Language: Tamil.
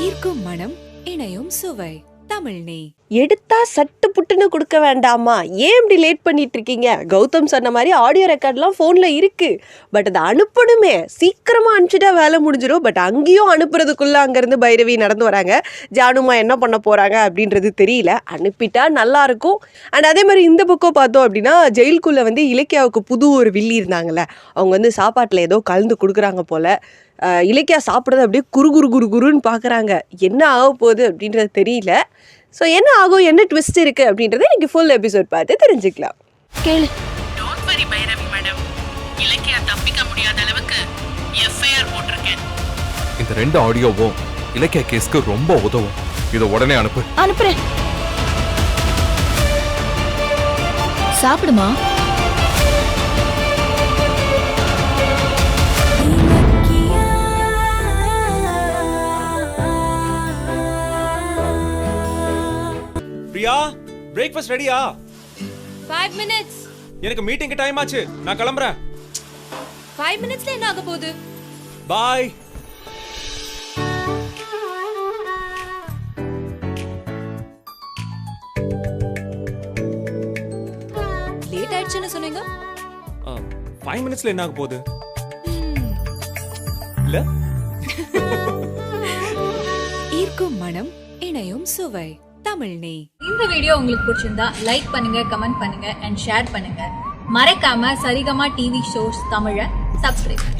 ஈர்க்கும் மனம், இணையும் சுவை. தமிழ்நே எடுத்தா சட்டு புட்டுன்னு கொடுக்க வேண்டாமா? ஏன் இப்படி லேட் பண்ணிட்டு இருக்கீங்க? கௌதம் சொன்ன மாதிரி ஆடியோ ரெக்கார்ட்லாம் ஃபோனில் இருக்கு. பட் அதை அனுப்பணுமே, சீக்கிரமா அனுப்பிச்சிட்டா வேலை முடிஞ்சிடும். பட் அங்கேயும் அனுப்புறதுக்குள்ள அங்கேருந்து பைரவி நடந்து வராங்க. ஜானுமா என்ன பண்ண போறாங்க அப்படின்றது தெரியல. அனுப்பிட்டா நல்லா இருக்கும். அண்ட் அதே மாதிரி இந்த பக்கம் பார்த்தோம் அப்படின்னா, ஜெயிலுக்குள்ள வந்து இலக்கியாவுக்கு புது ஒரு வில்லி இருந்தாங்கல்ல, அவங்க வந்து சாப்பாட்டில் ஏதோ கலந்து கொடுக்குறாங்க போல. இலக்கியா சாப்பிட்றது அப்படியே குருன்னு பார்க்குறாங்க. என்ன ஆக போகுது அப்படின்றது தெரியல. ஸோ என்ன ஆகும், என்ன ட்விஸ்ட் இருக்குது அப்படின்றத இன்னைக்கு ஃபுல் எபிசோட் பார்த்து தெரிஞ்சுக்கலாம். கேளு. Don't worry Bhairavi madam, Ilakkiya தப்பிக்க முடியாத அளவுக்கு எஃப்ஐஆர் போட்டிருக்கேன். இந்த 2 ஆடியோவும் இலக்கியா கேஸ்க்கு ரொம்ப உதவும். இதை உடனே அனுப்புறேன். சாப்பிடுமா. பிரியா, பிரேக்ஃபாஸ்ட் ரெடியா? 5 minutes. எனக்கு மீட்டிங்க்கு டைம் ஆச்சு, நான் கிளம்புறேன். 5 minutesல என்ன ஆக போகுது? பாய். லேட் ஆயிடுச்சுன்னு சொன்னீங்க. 5 மினிட்ஸ்ல என்ன ஆக போகுது? இல்ல ஈர்க்கும் மனம், இணையும் சுவை. தமிழ்நே. இந்த வீடியோ உங்களுக்கு பிடிச்சிருந்தா லைக் பண்ணுங்க, கமெண்ட் பண்ணுங்க அண்ட் ஷேர் பண்ணுங்க. மறக்காம சரிகமா டிவி ஷோஸ் தமிழை சப்ஸ்கிரைப் பண்ணுங்க.